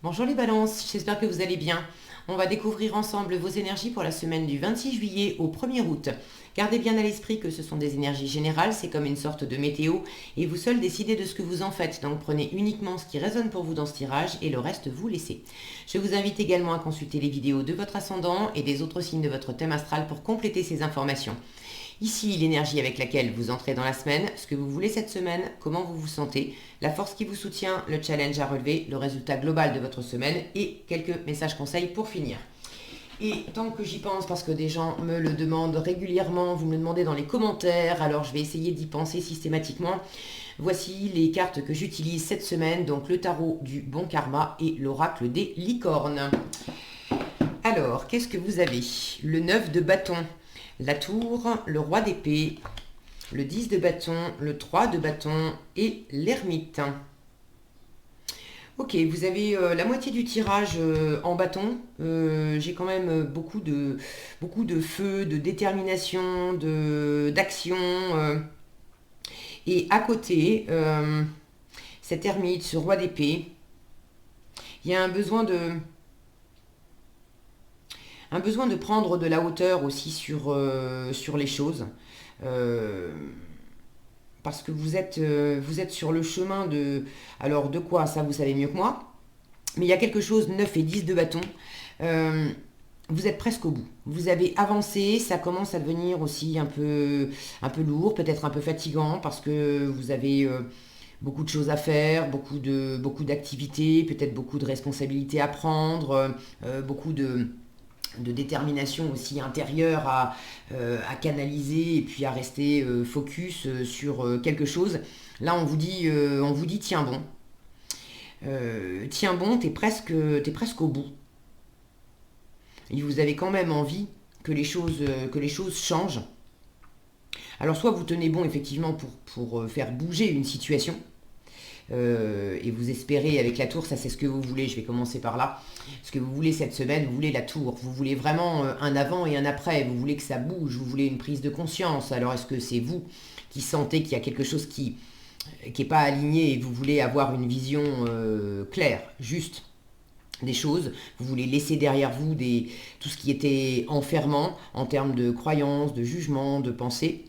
Bonjour les balances, j'espère que vous allez bien. On va découvrir ensemble vos énergies pour la semaine du 26 juillet au 1er août. Gardez bien à l'esprit que ce sont des énergies générales, c'est comme une sorte de météo, et vous seuls décidez de ce que vous en faites, donc prenez uniquement ce qui résonne pour vous dans ce tirage et le reste vous laissez. Je vous invite également à consulter les vidéos de votre ascendant et des autres signes de votre thème astral pour compléter ces informations. Ici, l'énergie avec laquelle vous entrez dans la semaine, ce que vous voulez cette semaine, comment vous vous sentez, la force qui vous soutient, le challenge à relever, le résultat global de votre semaine et quelques messages conseils pour finir. Et tant que j'y pense, parce que des gens me le demandent régulièrement, vous me le demandez dans les commentaires, alors je vais essayer d'y penser systématiquement. Voici les cartes que j'utilise cette semaine, donc le tarot du bon karma et l'oracle des licornes. Alors, qu'est-ce que vous avez? Le 9 de bâton, la tour, le roi d'épée, le 10 de bâton, le 3 de bâton et l'ermite. Ok, vous avez la moitié du tirage en bâton. J'ai quand même beaucoup de feu, de détermination, d'action. Et à côté, cet ermite, ce roi d'épée, il y a un besoin de prendre de la hauteur aussi sur les choses. Euh, Parce que vous êtes sur le chemin de... Alors de quoi? Ça, vous savez mieux que moi. Mais il y a quelque chose, 9 et 10 de bâton. Euh, vous êtes presque au bout. Vous avez avancé, ça commence à devenir aussi un peu lourd, peut-être un peu fatigant, parce que vous avez beaucoup de choses à faire, beaucoup d'activités, peut-être beaucoup de responsabilités à prendre, beaucoup de détermination aussi intérieure à canaliser et puis à rester focus sur quelque chose. Là, on vous dit tiens bon, t'es presque au bout. Et vous avez quand même envie que les choses changent. Alors, soit vous tenez bon effectivement pour faire bouger une situation, et vous espérez avec la tour, ça c'est ce que vous voulez, je vais commencer par là, ce que vous voulez cette semaine, vous voulez la tour, vous voulez vraiment un avant et un après, vous voulez que ça bouge, vous voulez une prise de conscience. Alors est-ce que c'est vous qui sentez qu'il y a quelque chose qui n'est pas aligné et vous voulez avoir une vision claire, juste des choses, vous voulez laisser derrière vous tout ce qui était enfermant en termes de croyances, de jugements, de pensées.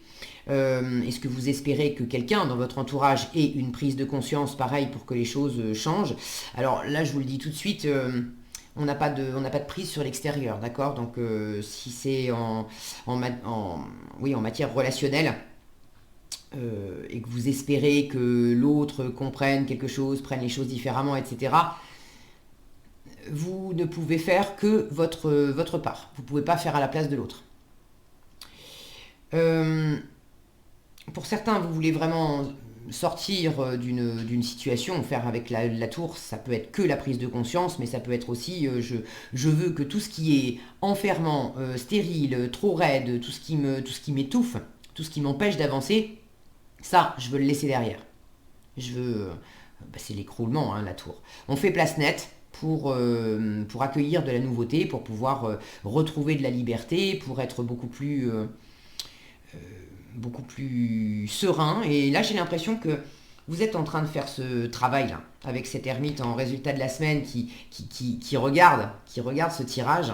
Est-ce que vous espérez que quelqu'un dans votre entourage ait une prise de conscience pareille pour que les choses changent? Alors là, je vous le dis tout de suite, on n'a pas de prise sur l'extérieur, d'accord? Donc si c'est oui, en matière relationnelle, et que vous espérez que l'autre comprenne quelque chose, prenne les choses différemment, etc., vous ne pouvez faire que votre part. Vous ne pouvez pas faire à la place de l'autre. Euh, pour certains, vous voulez vraiment sortir d'une situation, faire avec la tour, ça peut être que la prise de conscience, mais ça peut être aussi je veux que tout ce qui est enfermant, stérile, trop raide, tout ce qui m'étouffe, tout ce qui m'empêche d'avancer, ça, je veux le laisser derrière. Je veux... c'est l'écroulement, hein, la tour. On fait place nette pour accueillir de la nouveauté, pour pouvoir retrouver de la liberté, pour être beaucoup plus serein. Et là, j'ai l'impression que vous êtes en train de faire ce travail-là, avec cet ermite en résultat de la semaine qui regarde ce tirage.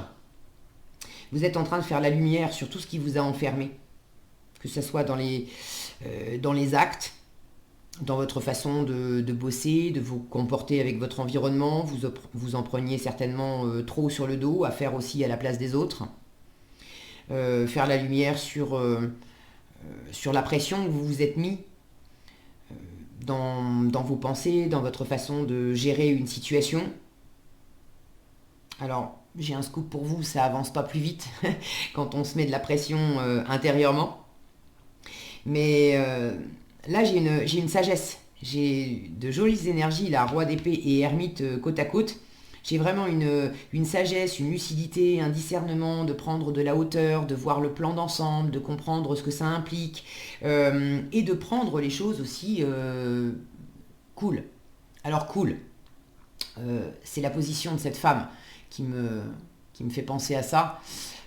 Vous êtes en train de faire la lumière sur tout ce qui vous a enfermé, que ce soit dans les actes, dans votre façon de bosser, de vous comporter avec votre environnement. Vous en preniez certainement trop sur le dos, à faire aussi à la place des autres. Faire la lumière sur la pression que vous vous êtes mis dans vos pensées, dans votre façon de gérer une situation. Alors, j'ai un scoop pour vous, ça avance pas plus vite quand on se met de la pression intérieurement. Mais là, j'ai une sagesse. J'ai de jolies énergies, là, roi d'épée et ermite côte à côte. J'ai vraiment une sagesse, une lucidité, un discernement de prendre de la hauteur, de voir le plan d'ensemble, de comprendre ce que ça implique, et de prendre les choses aussi cool. Alors cool, c'est la position de cette femme qui qui me fait penser à ça.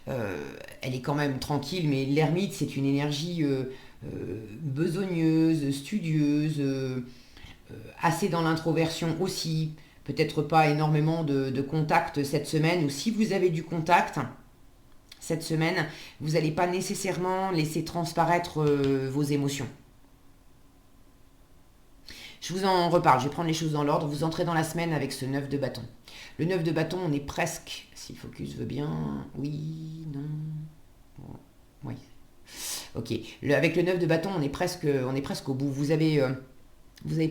Elle est quand même tranquille, mais l'ermite, c'est une énergie besogneuse, studieuse, assez dans l'introversion aussi, peut-être pas énormément de contacts cette semaine, ou si vous avez du contact cette semaine, vous n'allez pas nécessairement laisser transparaître vos émotions. Je vous en reparle, je vais prendre les choses dans l'ordre. Vous entrez dans la semaine avec ce 9 de bâton. Le 9 de bâton, on est presque, si le focus veut bien, oui, non, bon, oui. Ok, avec le 9 de bâton, on est presque au bout. Vous avez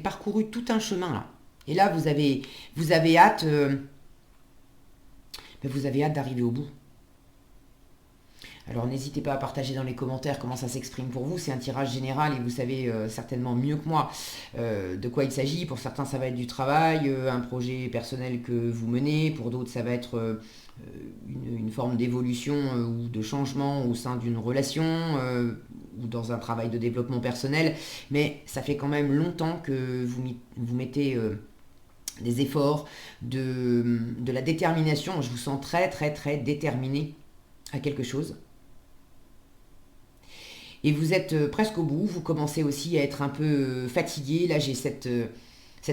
parcouru tout un chemin là. Et là, vous avez hâte, d'arriver au bout. Alors n'hésitez pas à partager dans les commentaires comment ça s'exprime pour vous. C'est un tirage général et vous savez certainement mieux que moi de quoi il s'agit. Pour certains, ça va être du travail, un projet personnel que vous menez. Pour d'autres, ça va être une forme d'évolution ou de changement au sein d'une relation ou dans un travail de développement personnel. Mais ça fait quand même longtemps que vous mettez des efforts, de la détermination. Je vous sens très très très déterminé à quelque chose. Et vous êtes presque au bout, vous commencez aussi à être un peu fatigué. Là, j'ai cette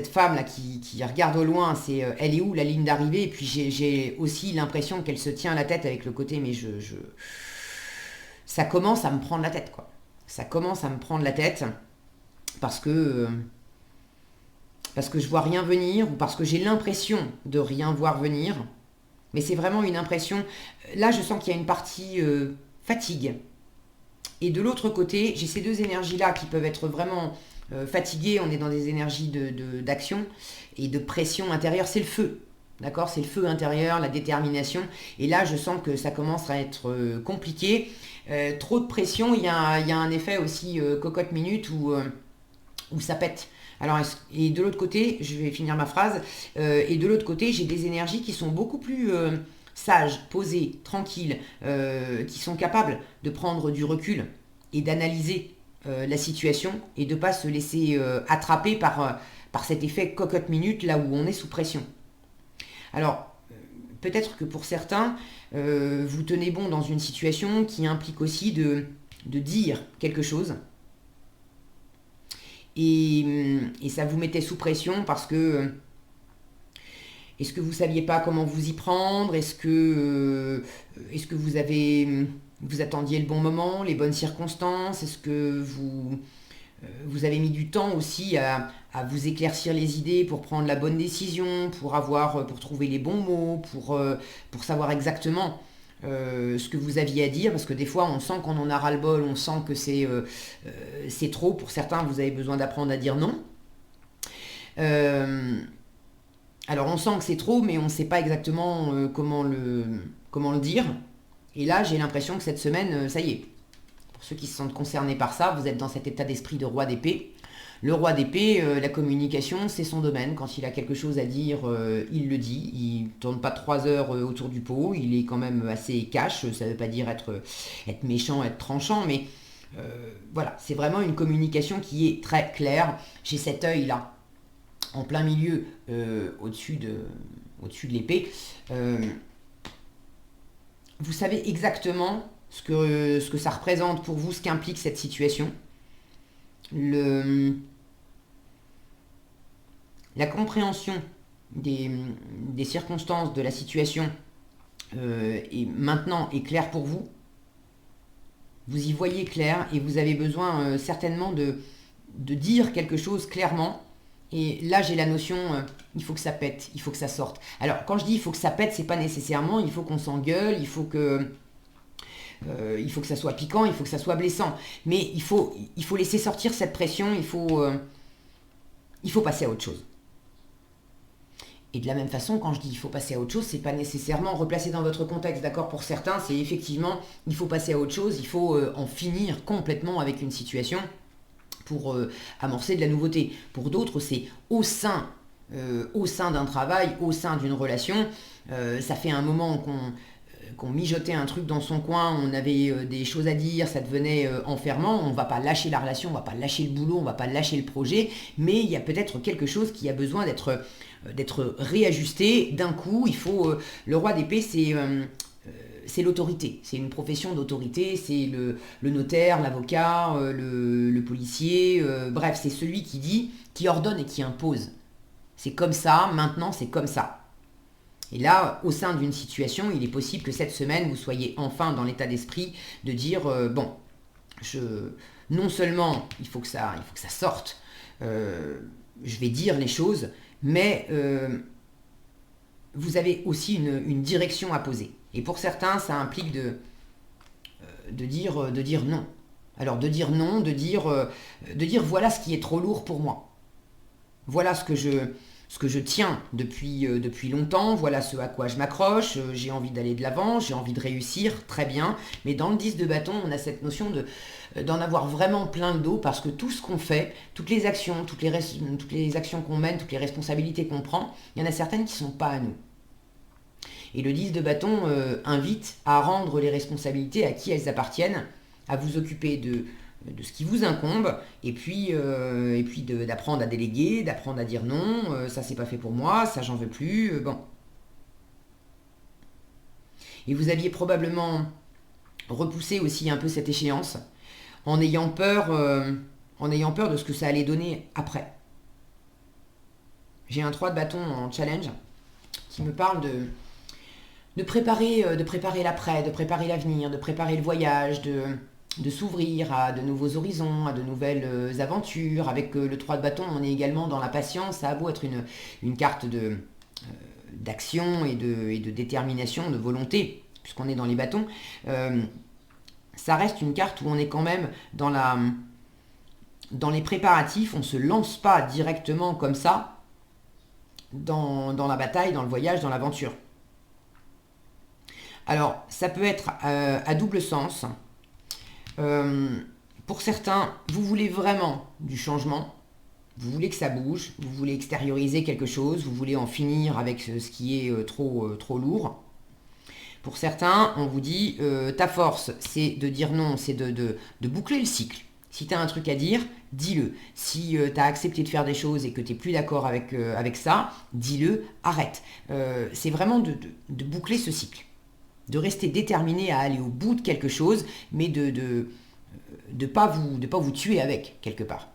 femme là qui regarde au loin, elle est où la ligne d'arrivée? Et puis j'ai aussi l'impression qu'elle se tient la tête avec le côté, mais ça commence à me prendre la tête, quoi. Ça commence à me prendre la tête parce que je vois rien venir ou parce que j'ai l'impression de rien voir venir. Mais c'est vraiment une impression. Là, je sens qu'il y a une partie fatigue. Et de l'autre côté, j'ai ces deux énergies-là qui peuvent être vraiment fatiguées. On est dans des énergies d'action et de pression intérieure. C'est le feu, d'accord? C'est le feu intérieur, la détermination. Et là, je sens que ça commence à être compliqué. Trop de pression, il y a un effet aussi cocotte minute où ça pète. Alors, et de l'autre côté, je vais finir ma phrase, et de l'autre côté, j'ai des énergies qui sont beaucoup plus sages, posées, tranquilles, qui sont capables de prendre du recul et d'analyser la situation et de ne pas se laisser attraper par cet effet cocotte-minute là où on est sous pression. Alors, peut-être que pour certains, vous tenez bon dans une situation qui implique aussi de dire quelque chose. Et ça vous mettait sous pression parce que est-ce que vous ne saviez pas comment vous y prendre? Est-ce que vous attendiez le bon moment, les bonnes circonstances? Est-ce que vous avez mis du temps aussi à vous éclaircir les idées pour prendre la bonne décision, pour trouver les bons mots, pour savoir exactement ce que vous aviez à dire, parce que des fois on sent qu'on en a ras-le-bol, on sent que c'est trop. Pour certains, vous avez besoin d'apprendre à dire non. Alors on sent que c'est trop, mais on ne sait pas exactement comment le dire. Et là, j'ai l'impression que cette semaine, ça y est. Pour ceux qui se sentent concernés par ça, vous êtes dans cet état d'esprit de roi d'épée. Le roi d'épée, la communication, c'est son domaine. Quand il a quelque chose à dire, il le dit. Il ne tourne pas 3 heures autour du pot. Il est quand même assez cash. Ça ne veut pas dire être méchant, être tranchant, mais voilà, c'est vraiment une communication qui est très claire. J'ai cet œil-là, en plein milieu, au-dessus de l'épée. Vous savez exactement ce que ça représente pour vous, ce qu'implique cette situation. La compréhension des circonstances de la situation maintenant est claire pour vous. Vous y voyez clair et vous avez besoin certainement de dire quelque chose clairement. Et là, j'ai la notion, il faut que ça pète, il faut que ça sorte. Alors, quand je dis il faut que ça pète, c'est pas nécessairement il faut qu'on s'engueule, il faut que ça soit piquant, il faut que ça soit blessant. Mais il faut laisser sortir cette pression, il faut passer à autre chose. Et de la même façon, quand je dis il faut passer à autre chose, c'est pas nécessairement replacé dans votre contexte, d'accord? Pour certains, c'est effectivement, il faut passer à autre chose, il faut en finir complètement avec une situation pour amorcer de la nouveauté. Pour d'autres, c'est au sein d'un travail, au sein d'une relation. Ça fait un moment qu'on mijotait un truc dans son coin, on avait des choses à dire, ça devenait enfermant. On ne va pas lâcher la relation, on ne va pas lâcher le boulot, on ne va pas lâcher le projet, mais il y a peut-être quelque chose qui a besoin d'être réajusté d'un coup. Il faut le roi d'épée, c'est l'autorité, c'est une profession d'autorité, c'est le notaire, l'avocat, le policier, bref, c'est celui qui dit, qui ordonne et qui impose. C'est comme ça, maintenant c'est comme ça. Et là, au sein d'une situation, il est possible que cette semaine, vous soyez enfin dans l'état d'esprit de dire, bon, non seulement il faut que ça sorte, je vais dire les choses, mais vous avez aussi une direction à poser. Et pour certains, ça implique de dire non. Alors de dire non, de dire voilà ce qui est trop lourd pour moi. Voilà ce que je tiens depuis longtemps, voilà ce à quoi je m'accroche, j'ai envie d'aller de l'avant, j'ai envie de réussir, très bien. Mais dans le 10 de bâton, on a cette notion d'en avoir vraiment plein le dos parce que tout ce qu'on fait, toutes les actions, toutes les actions qu'on mène, toutes les responsabilités qu'on prend, il y en a certaines qui ne sont pas à nous. Et le 10 de bâton invite à rendre les responsabilités à qui elles appartiennent, à vous occuper de ce qui vous incombe, et puis d'apprendre à déléguer, d'apprendre à dire non, ça c'est pas fait pour moi, ça j'en veux plus, bon. Et vous aviez probablement repoussé aussi un peu cette échéance, en ayant peur de ce que ça allait donner après. J'ai un 3 de bâton en challenge qui me parle de préparer l'après, de préparer l'avenir, de préparer le voyage, de s'ouvrir à de nouveaux horizons, à de nouvelles aventures. Avec le 3 de bâton, on est également dans la patience. Ça a beau être une carte d'action et de détermination, de volonté, puisqu'on est dans les bâtons. Ça reste une carte où on est quand même dans les préparatifs. On ne se lance pas directement comme ça dans la bataille, dans le voyage, dans l'aventure. Alors, ça peut être à double sens. Pour certains, vous voulez vraiment du changement, vous voulez que ça bouge, vous voulez extérioriser quelque chose, vous voulez en finir avec ce qui est trop lourd. Pour certains, on vous dit, ta force, c'est de dire non, c'est de boucler le cycle. Si tu as un truc à dire, dis-le. Si tu as accepté de faire des choses et que tu n'es plus d'accord avec ça, dis-le, arrête. C'est vraiment de boucler ce cycle. De rester déterminé à aller au bout de quelque chose, mais de pas vous tuer avec, quelque part.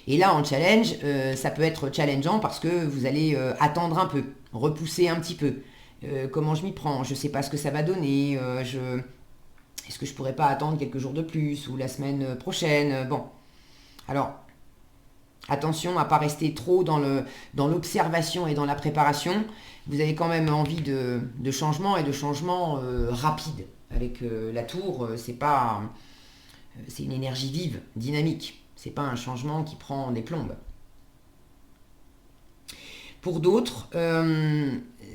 Et là, en challenge, ça peut être challengeant parce que vous allez attendre un peu, repousser un petit peu. Comment je m'y prends? Je ne sais pas ce que ça va donner. Est-ce que je pourrais pas attendre quelques jours de plus ou la semaine prochaine? Bon. Alors, attention à ne pas rester trop dans l'observation et dans la préparation. Vous avez quand même envie de changement et de changement rapide. Avec la tour, c'est une énergie vive, dynamique. C'est pas un changement qui prend des plombes. Pour d'autres,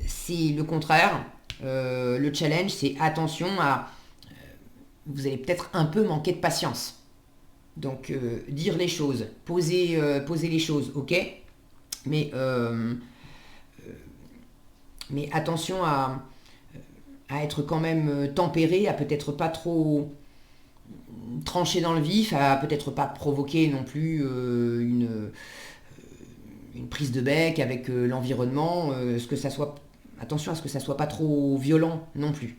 c'est le contraire. Le challenge, c'est attention à... vous allez peut-être un peu manquer de patience. Donc, dire les choses, poser les choses, ok, mais attention à être quand même tempéré, à peut-être pas trop trancher dans le vif, à peut-être pas provoquer non plus une prise de bec avec l'environnement, attention à ce que ça soit pas trop violent non plus.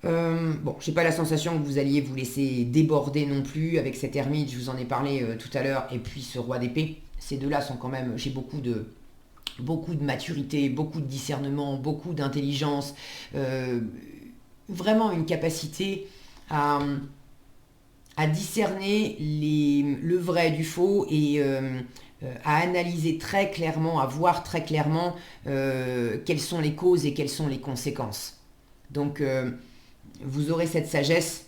Bon, j'ai pas la sensation que vous alliez vous laisser déborder non plus avec cette ermite, je vous en ai parlé tout à l'heure, et puis ce roi d'épée. Ces deux-là sont quand même, j'ai beaucoup de maturité, beaucoup de discernement, beaucoup d'intelligence, vraiment une capacité à discerner le vrai du faux et à analyser très clairement, à voir très clairement quelles sont les causes et quelles sont les conséquences. Donc, vous aurez cette sagesse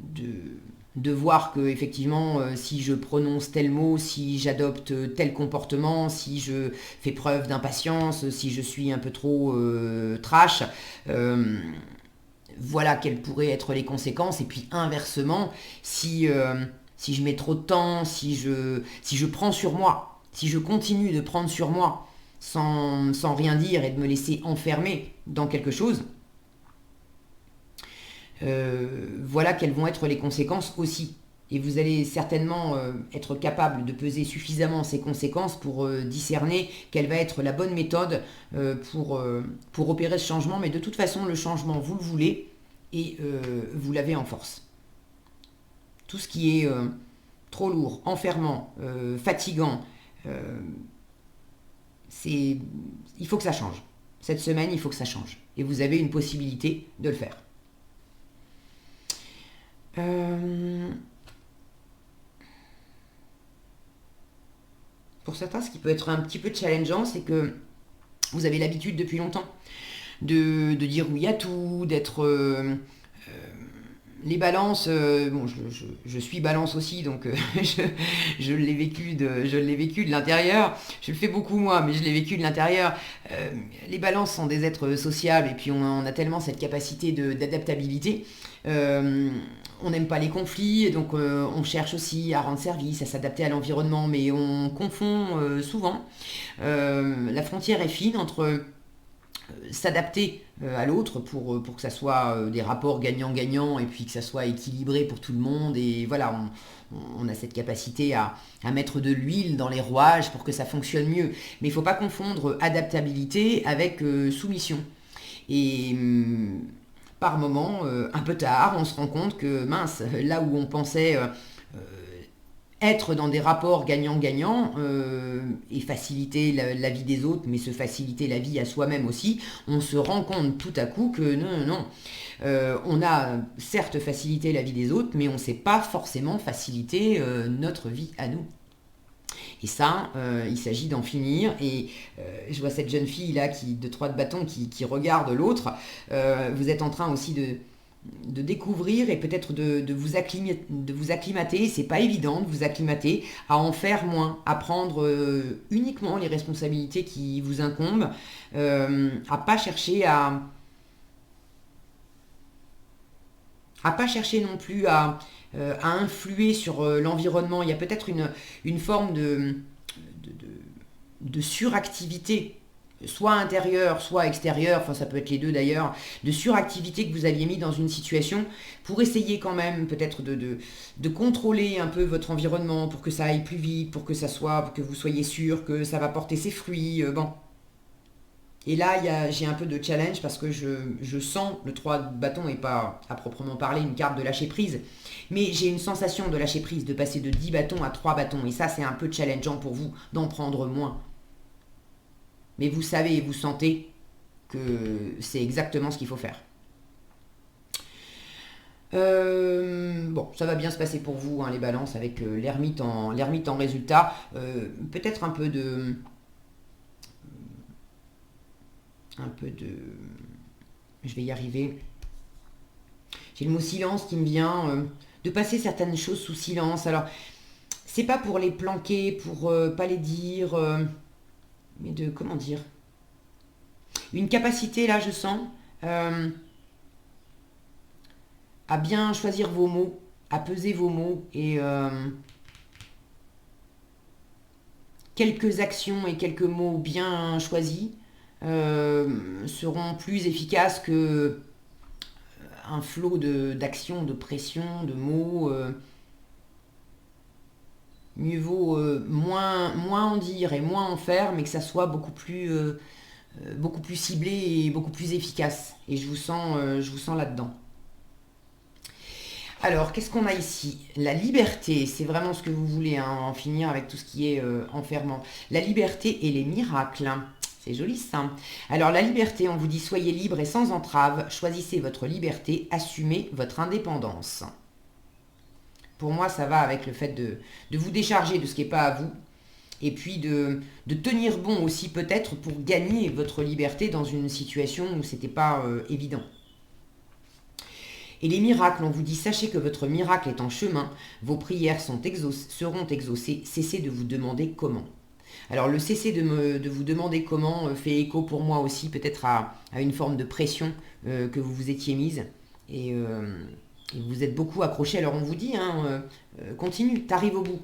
de voir que effectivement, si je prononce tel mot, si j'adopte tel comportement, si je fais preuve d'impatience, si je suis un peu trop trash, voilà quelles pourraient être les conséquences. Et puis inversement, si je mets trop de temps, si je prends sur moi, si je continue de prendre sur moi sans rien dire et de me laisser enfermer dans quelque chose, voilà quelles vont être les conséquences aussi. Et vous allez certainement être capable de peser suffisamment ces conséquences pour discerner quelle va être la bonne méthode pour opérer ce changement. Mais de toute façon, le changement, vous le voulez et vous l'avez en force. Tout ce qui est trop lourd, enfermant, fatigant, il faut que ça change. Cette semaine, il faut que ça change. Et vous avez une possibilité de le faire. Pour certains, ce qui peut être un petit peu challengeant, c'est que vous avez l'habitude depuis longtemps de dire oui à tout, d'être... les balances, bon, je suis balance aussi, donc je l'ai vécu de l'intérieur. Je le fais beaucoup moi, mais je l'ai vécu de l'intérieur. Les balances sont des êtres sociables et puis on a tellement cette capacité d'adaptabilité. On n'aime pas les conflits, et donc on cherche aussi à rendre service, à s'adapter à l'environnement, mais on confond souvent. La frontière est fine entre s'adapter à l'autre pour que ça soit des rapports gagnant-gagnant et puis que ça soit équilibré pour tout le monde. Et voilà, on a cette capacité à mettre de l'huile dans les rouages pour que ça fonctionne mieux. Mais il ne faut pas confondre adaptabilité avec soumission. Et par moment, un peu tard, on se rend compte que mince, là où on pensait être dans des rapports gagnant-gagnant et faciliter la vie des autres, mais se faciliter la vie à soi-même aussi, on se rend compte tout à coup que non. On a certes facilité la vie des autres, mais on ne sait pas forcément faciliter notre vie à nous. Et ça, il s'agit d'en finir. Et je vois cette jeune fille là de 3 de bâton qui regarde l'autre. Vous êtes en train aussi de découvrir et peut-être de vous acclimater. C'est pas évident de vous acclimater à en faire moins, à prendre uniquement les responsabilités qui vous incombent, à pas chercher à pas chercher non plus à influer sur l'environnement. Il y a peut-être une forme de suractivité, soit intérieure, soit extérieure, enfin ça peut être les deux d'ailleurs, de suractivité que vous aviez mis dans une situation pour essayer quand même peut-être de contrôler un peu votre environnement pour que ça aille plus vite, pour que vous soyez sûr que ça va porter ses fruits. Bon. Et là, j'ai un peu de challenge parce que je sens le 3 de bâton et pas à proprement parler une carte de lâcher prise. Mais j'ai une sensation de lâcher prise, de passer de 10 bâtons à 3 bâtons. Et ça, c'est un peu challengeant pour vous d'en prendre moins. Mais vous savez et vous sentez que c'est exactement ce qu'il faut faire. Bon, ça va bien se passer pour vous, hein, les balances, avec l'ermite en résultat. Peut-être un peu de... Je vais y arriver. J'ai le mot silence qui me vient, de passer certaines choses sous silence. Alors, c'est pas pour les planquer, pour pas les dire, mais comment dire, une capacité là, je sens, à bien choisir vos mots, à peser vos mots et quelques actions et quelques mots bien choisis seront plus efficaces que un flot d'actions, de pression, de mots. Mieux vaut moins en dire et moins en faire, mais que ça soit beaucoup plus ciblé et beaucoup plus efficace. Et je vous sens là-dedans. Alors, qu'est-ce qu'on a ici? La liberté, c'est vraiment ce que vous voulez, hein, en finir avec tout ce qui est enfermement. La liberté et les miracles. C'est joli ça. Alors la liberté, on vous dit soyez libre et sans entrave, choisissez votre liberté, assumez votre indépendance. Pour moi, ça va avec le fait de vous décharger de ce qui n'est pas à vous et puis de tenir bon aussi peut-être pour gagner votre liberté dans une situation où ce n'était pas évident. Et les miracles, on vous dit sachez que votre miracle est en chemin, vos prières seront exaucées, cessez de vous demander comment. Alors le cesser de vous demander comment fait écho pour moi aussi peut-être à une forme de pression que vous vous étiez mise et vous êtes beaucoup accroché. Alors on vous dit, hein, continue, t'arrives au bout.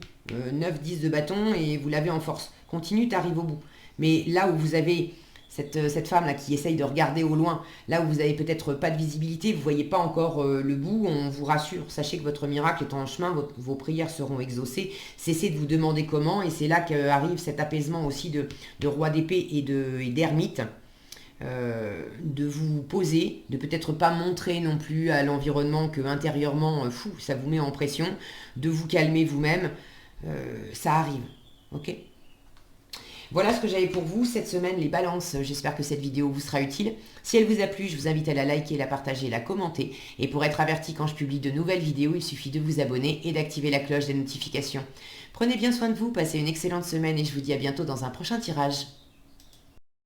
9, 10 de bâton et vous l'avez en force. Continue, t'arrives au bout. Mais là où vous avez cette femme là qui essaye de regarder au loin, là où vous n'avez peut-être pas de visibilité, vous ne voyez pas encore le bout, on vous rassure, sachez que votre miracle est en chemin, vos prières seront exaucées, cessez de vous demander comment, et c'est là qu'arrive cet apaisement aussi de roi d'épée et d'ermite, de vous poser, de peut-être pas montrer non plus à l'environnement que intérieurement, ça vous met en pression, de vous calmer vous-même, ça arrive, ok ? Voilà ce que j'avais pour vous cette semaine, les balances. J'espère que cette vidéo vous sera utile. Si elle vous a plu, je vous invite à la liker, la partager, la commenter. Et pour être averti quand je publie de nouvelles vidéos, il suffit de vous abonner et d'activer la cloche des notifications. Prenez bien soin de vous, passez une excellente semaine et je vous dis à bientôt dans un prochain tirage.